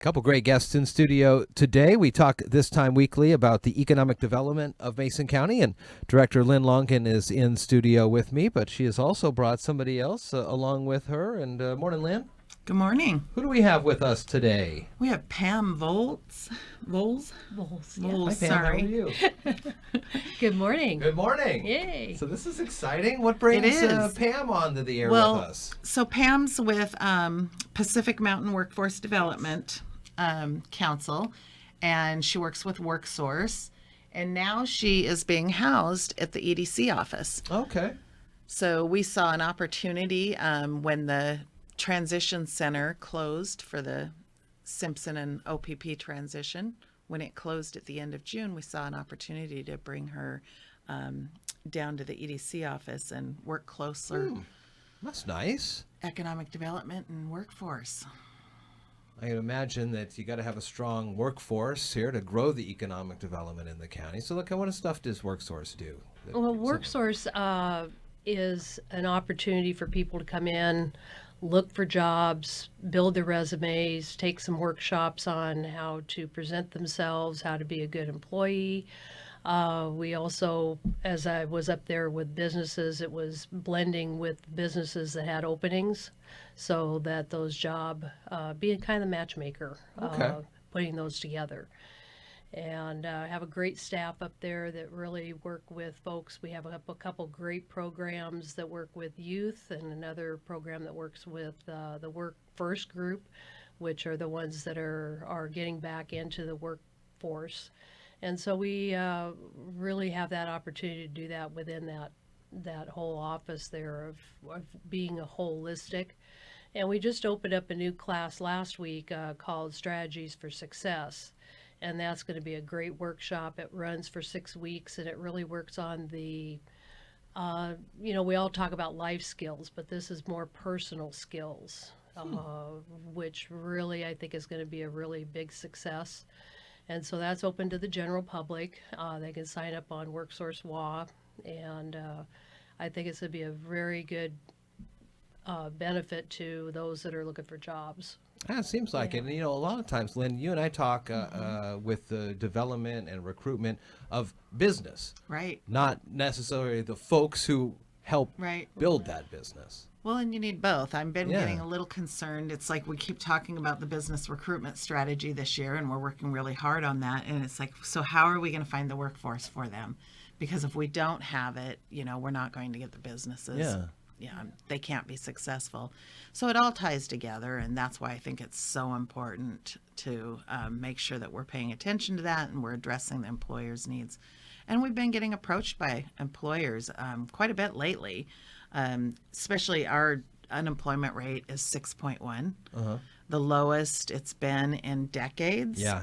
Couple great guests in studio today. We talk this time weekly about the economic development of Mason County, and Director Lynn Longan is in studio with me, but she has also brought somebody else along with her. And morning, Lynn. Good morning. Who do we have with us today? We have Pam Volz. Volz, Hi, Pam. Sorry. How are you? Good morning. Good morning. Yay. So this is exciting. What brings Pam onto the air with us? So Pam's with Pacific Mountain Workforce Development Council, and she works with Worksource, and now she is being housed at the EDC office. Okay. So we saw an opportunity when the transition center closed for the Simpson and OPP transition. When it closed at the end of June, we saw an opportunity to bring her down to the EDC office and work closer. That's nice. Economic development and workforce. I can imagine that you got to have a strong workforce here to grow the economic development in the county. So look, what stuff does Worksource do? Well, Worksource is an opportunity for people to come in, look for jobs, build their resumes, take some workshops on how to present themselves, how to be a good employee. We also, as I was up there with businesses, it was blending with businesses that had openings so that those being kind of the matchmaker, putting those together. And have a great staff up there that really work with folks. We have a couple great programs that work with youth, and another program that works with the Work First group, which are the ones that are getting back into the workforce. And so we really have that opportunity to do that within that whole office there of being a holistic. And we just opened up a new class last week called Strategies for Success. And that's going to be a great workshop. It runs for 6 weeks, and it really works on the, we all talk about life skills, but this is more personal skills, which really I think is going to be a really big success. And so that's open to the general public. They can sign up on Worksource WA, and I think it's going to be a very good benefit to those that are looking for jobs. Yeah, it seems like it. And, a lot of times, Lynn, you and I talk with the development and recruitment of business. Right. Not necessarily the folks who help build that business. Well, and you need both. I've been getting a little concerned. It's like we keep talking about the business recruitment strategy this year, and we're working really hard on that. And it's like, so how are we going to find the workforce for them? Because if we don't have it, we're not going to get the businesses. Yeah, they can't be successful. So it all ties together, and that's why I think it's so important to make sure that we're paying attention to that and we're addressing the employers' needs. And we've been getting approached by employers quite a bit lately, especially our unemployment rate is 6.1, the lowest it's been in decades. Yeah.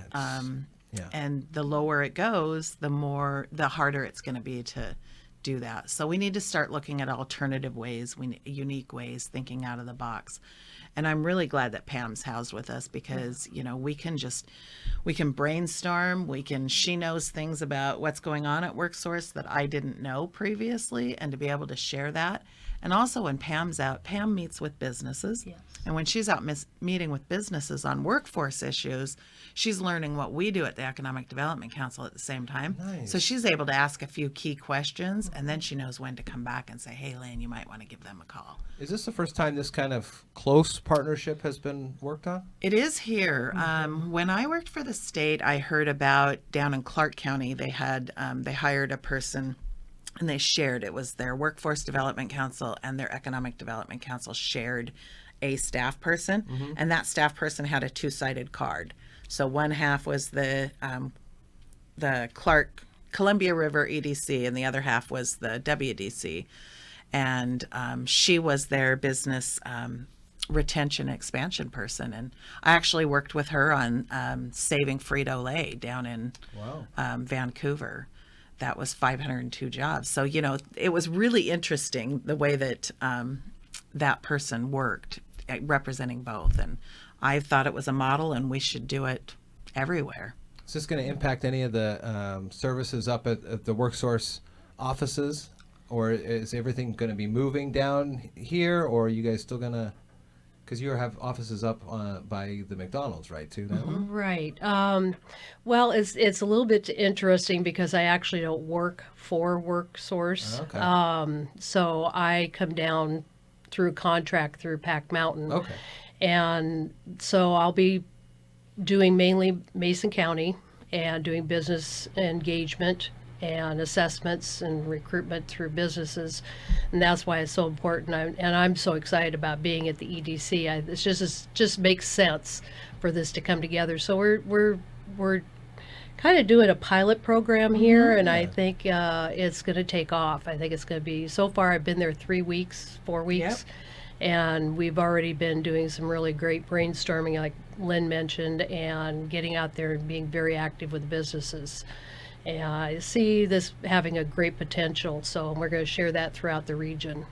And the lower it goes, the harder it's going to be to do that. So we need to start looking at alternative ways, unique ways, thinking out of the box. And I'm really glad that Pam's housed with us because, we can brainstorm, she knows things about what's going on at Worksource that I didn't know previously, and to be able to share that. And also when Pam's out, Pam meets with businesses. Yes. And when she's out meeting with businesses on workforce issues, she's learning what we do at the Economic Development Council at the same time. Nice. So she's able to ask a few key questions, and then she knows when to come back and say, hey, Lynn, you might want to give them a call. Is this the first time this kind of close partnership has been worked on? It is here. When I worked for the state, I heard about down in Clark County, they hired a person, and they shared, it was their Workforce Development Council and their Economic Development Council shared a staff person, and that staff person had a two-sided card. So one half was the Columbia River EDC, and the other half was the WDC. And she was their business retention expansion person. And I actually worked with her on saving Frito-Lay down in Vancouver. That was 502 jobs. So, it was really interesting the way that that person worked, representing both. And I thought it was a model, and we should do it everywhere. Is this going to impact any of the services up at the Worksource offices? Or is everything going to be moving down here, or are you guys still going to Because you have offices up by the McDonald's, right, too, now? Right. Well, it's a little bit interesting because I actually don't work for Worksource. Okay. So I come down through contract through Pack Mountain. Okay. And so I'll be doing mainly Mason County and doing business engagement and assessments and recruitment through businesses, and that's why it's so important. I'm so excited about being at the EDC. It just makes sense for this to come together. So we're kind of doing a pilot program here, and I think it's going to take off. I think it's going to be. So far, I've been there 4 weeks, and we've already been doing some really great brainstorming, like Lynn mentioned, and getting out there and being very active with businesses. And I see this having a great potential, so we're going to share that throughout the region.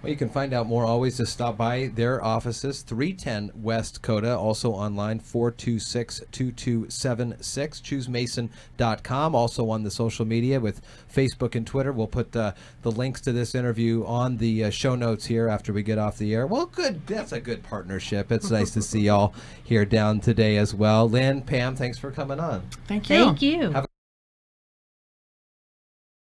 Well, you can find out more always. Just stop by their offices, 310 West Coda, also online, 426-2276, choosemason.com, also on the social media with Facebook and Twitter. We'll put the links to this interview on the show notes here after we get off the air. Well, good. That's a good partnership. It's nice to see y'all here down today as well. Lynn, Pam, thanks for coming on. Thank you. Thank you. Have